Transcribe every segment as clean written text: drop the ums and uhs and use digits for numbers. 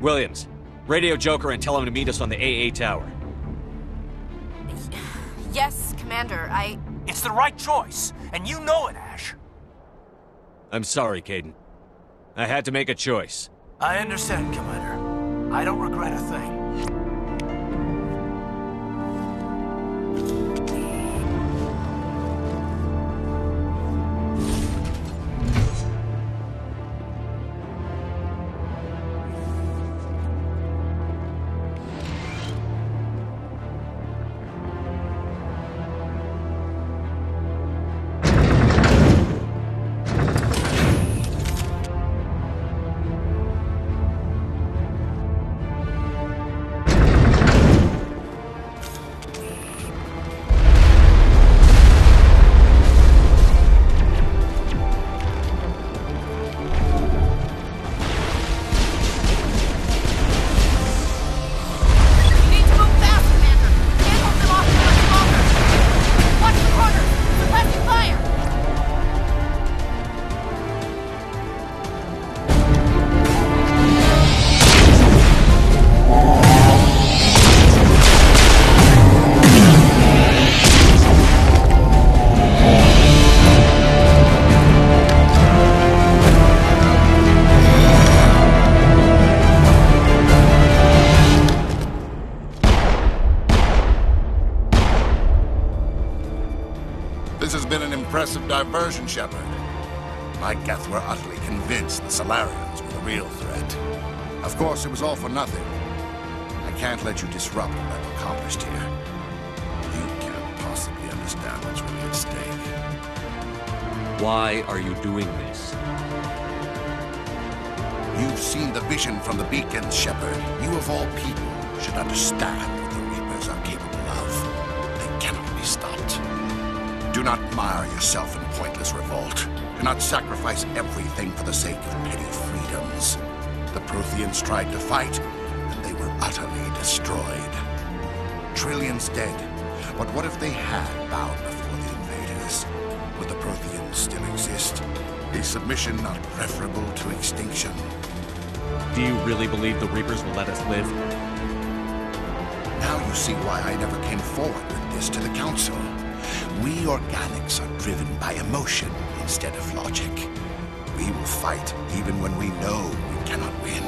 Williams, radio Joker and tell him to meet us on the AA tower. Yes, Commander, It's the right choice, and you know it, Ash. I'm sorry, Caden. I had to make a choice. I understand, Commander. I don't regret a thing. Impressive diversion, Shepard. My Geth were utterly convinced the Solarians were the real threat. Of course, it was all for nothing. I can't let you disrupt what I've accomplished here. You can't possibly understand what's really at stake. Why are you doing this? You've seen the vision from the beacons, Shepard. You of all people should understand what the Reapers are capable of. They cannot be stopped. Do not mire yourself in pointless revolt. Do not sacrifice everything for the sake of petty freedoms. The Protheans tried to fight, and they were utterly destroyed. Trillions dead. But what if they had bowed before the invaders? Would the Protheans still exist? Is submission not preferable to extinction? Do you really believe the Reapers will let us live? Now you see why I never came forward with this to the Council. We organics are driven by emotion instead of logic. We will fight even when we know we cannot win.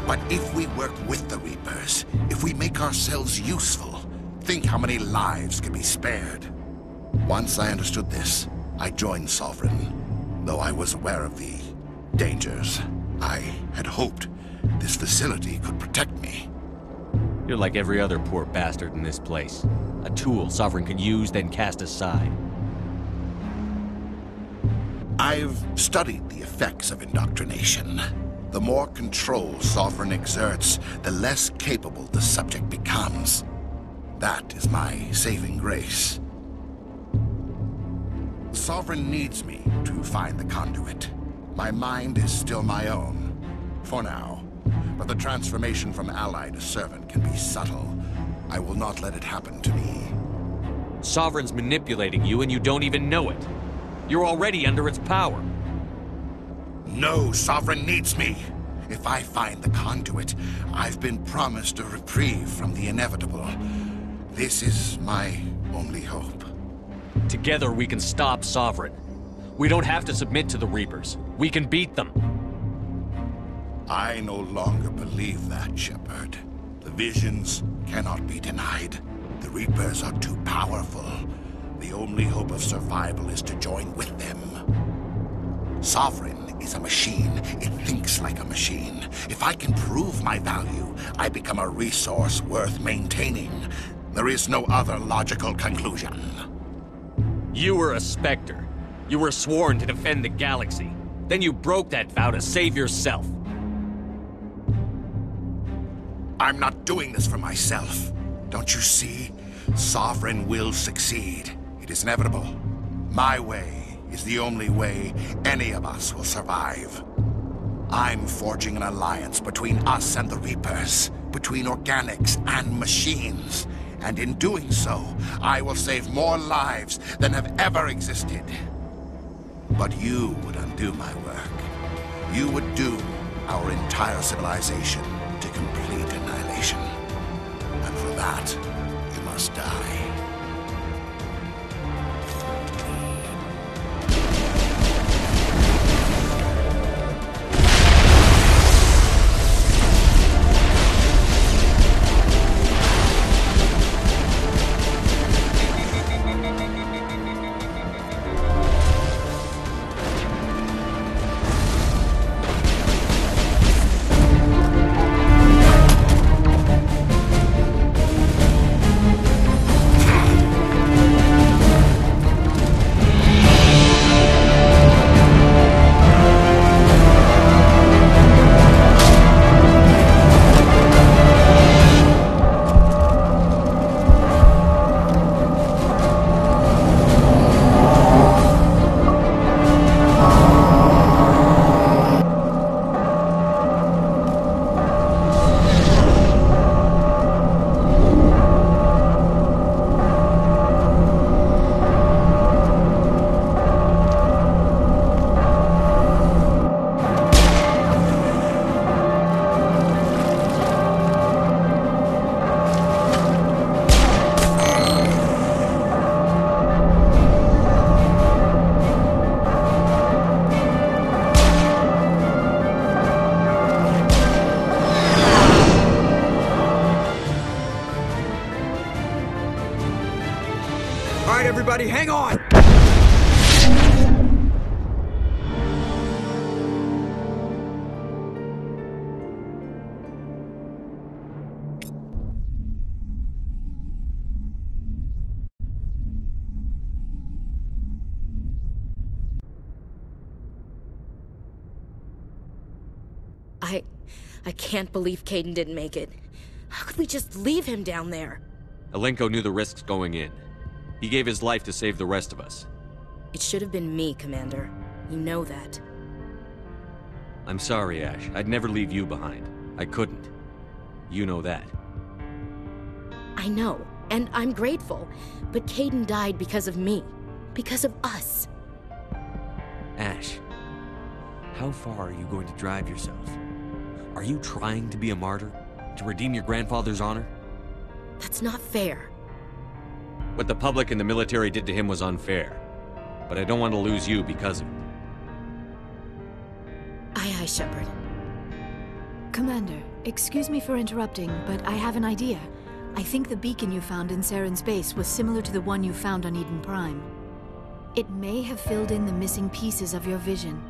But if we work with the Reapers, if we make ourselves useful, think how many lives could be spared. Once I understood this, I joined Sovereign, though I was aware of the dangers. I had hoped this facility could protect me. You're like every other poor bastard in this place. A tool Sovereign can use, then cast aside. I've studied the effects of indoctrination. The more control Sovereign exerts, the less capable the subject becomes. That is my saving grace. Sovereign needs me to find the conduit. My mind is still my own, for now. But the transformation from ally to servant can be subtle. I will not let it happen to me. Sovereign's manipulating you and you don't even know it. You're already under its power. No, Sovereign needs me. If I find the conduit, I've been promised a reprieve from the inevitable. This is my only hope. Together we can stop Sovereign. We don't have to submit to the Reapers. We can beat them. I no longer believe that, Shepard. The visions cannot be denied. The Reapers are too powerful. The only hope of survival is to join with them. Sovereign is a machine. It thinks like a machine. If I can prove my value, I become a resource worth maintaining. There is no other logical conclusion. You were a Spectre. You were sworn to defend the galaxy. Then you broke that vow to save yourself. I'm not doing this for myself. Don't you see? Sovereign will succeed. It is inevitable. My way is the only way any of us will survive. I'm forging an alliance between us and the Reapers, between organics and machines. And in doing so, I will save more lives than have ever existed. But you would undo my work. You would doom our entire civilization to complete annihilation. And for that, you must die. Everybody, hang on! I can't believe Caden didn't make it. How could we just leave him down there? Alenko knew the risks going in. He gave his life to save the rest of us. It should have been me, Commander. You know that. I'm sorry, Ash. I'd never leave you behind. I couldn't. You know that. I know, and I'm grateful. But Caden died because of me. Because of us. Ash, how far are you going to drive yourself? Are you trying to be a martyr? To redeem your grandfather's honor? That's not fair. What the public and the military did to him was unfair. But I don't want to lose you because of it. Aye, Shepard. Commander, excuse me for interrupting, but I have an idea. I think the beacon you found in Saren's base was similar to the one you found on Eden Prime. It may have filled in the missing pieces of your vision.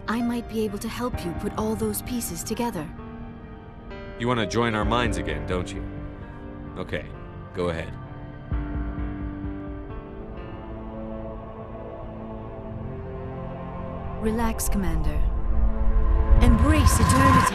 I might be able to help you put all those pieces together. You want to join our minds again, don't you? Okay, go ahead. Relax, Commander. Embrace eternity.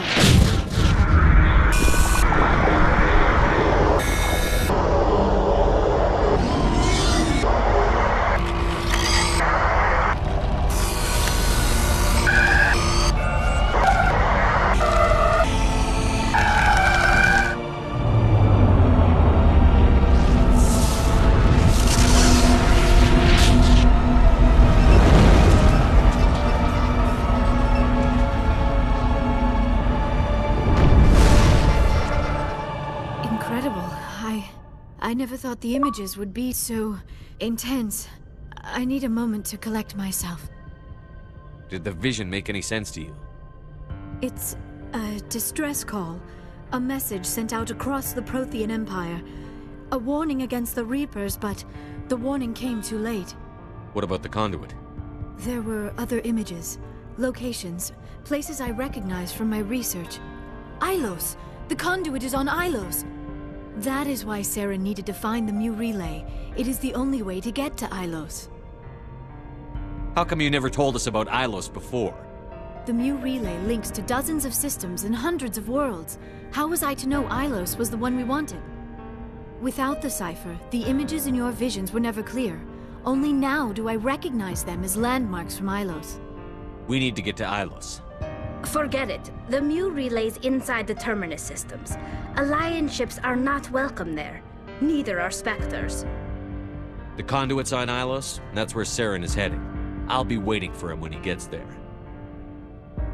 I never thought the images would be so intense. I need a moment to collect myself. Did the vision make any sense to you? It's a distress call. A message sent out across the Prothean Empire. A warning against the Reapers, but the warning came too late. What about the conduit? There were other images, locations, places I recognized from my research. Ilos! The conduit is on Ilos! That is why Saren needed to find the Mu Relay. It is the only way to get to Ilos. How come you never told us about Ilos before? The Mu Relay links to dozens of systems and hundreds of worlds. How was I to know Ilos was the one we wanted? Without the cipher, the images in your visions were never clear. Only now do I recognize them as landmarks from Ilos. We need to get to Ilos. Forget it. The Mu Relay's inside the Terminus systems. Alliance ships are not welcome there. Neither are Spectres. The conduit's on Ilos, and that's where Saren is heading. I'll be waiting for him when he gets there.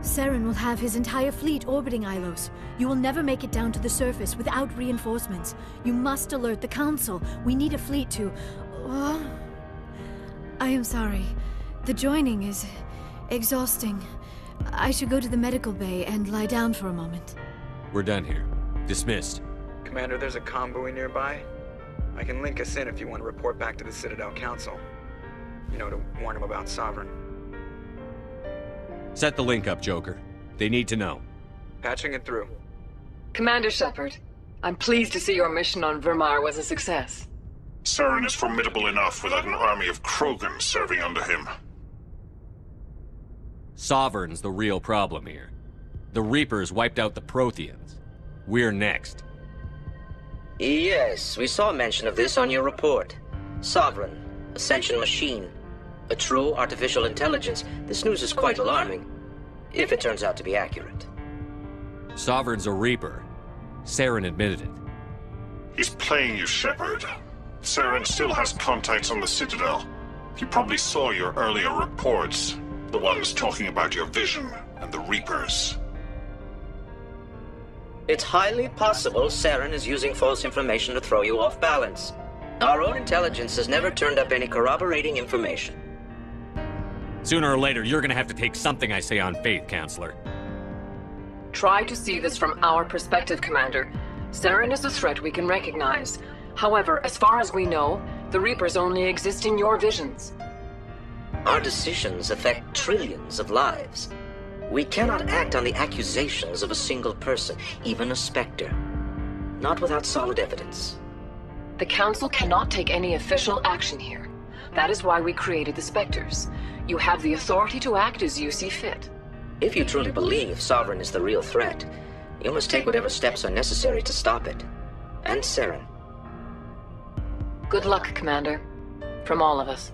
Saren will have his entire fleet orbiting Ilos. You will never make it down to the surface without reinforcements. You must alert the Council. We need a fleet to... I am sorry. The joining is exhausting. I should go to the medical bay and lie down for a moment. We're done here. Dismissed. Commander, there's a comm buoy nearby. I can link us in if you want to report back to the Citadel Council. You know, to warn them about Sovereign. Set the link up, Joker. They need to know. Patching it through. Commander Shepard, I'm pleased to see your mission on Vermar was a success. Saren is formidable enough without an army of Krogans serving under him. Sovereign's the real problem here. The Reapers wiped out the Protheans. We're next. Yes, we saw mention of this on your report. Sovereign, Ascension machine, a true artificial intelligence. This news is quite alarming, if it turns out to be accurate. Sovereign's a Reaper. Saren admitted it. He's playing you, Shepard. Saren still has contacts on the Citadel. He probably saw your earlier reports, the ones talking about your vision and the Reapers. It's highly possible Saren is using false information to throw you off balance. Our own intelligence has never turned up any corroborating information. Sooner or later, you're gonna have to take something I say on faith, Counselor. Try to see this from our perspective, Commander. Saren is a threat we can recognize. However, as far as we know, the Reapers only exist in your visions. Our decisions affect trillions of lives. We cannot act on the accusations of a single person, even a Spectre. Not without solid evidence. The Council cannot take any official action here. That is why we created the Spectres. You have the authority to act as you see fit. If you truly believe Sovereign is the real threat, you must take whatever steps are necessary to stop it. And Saren. Good luck, Commander. From all of us.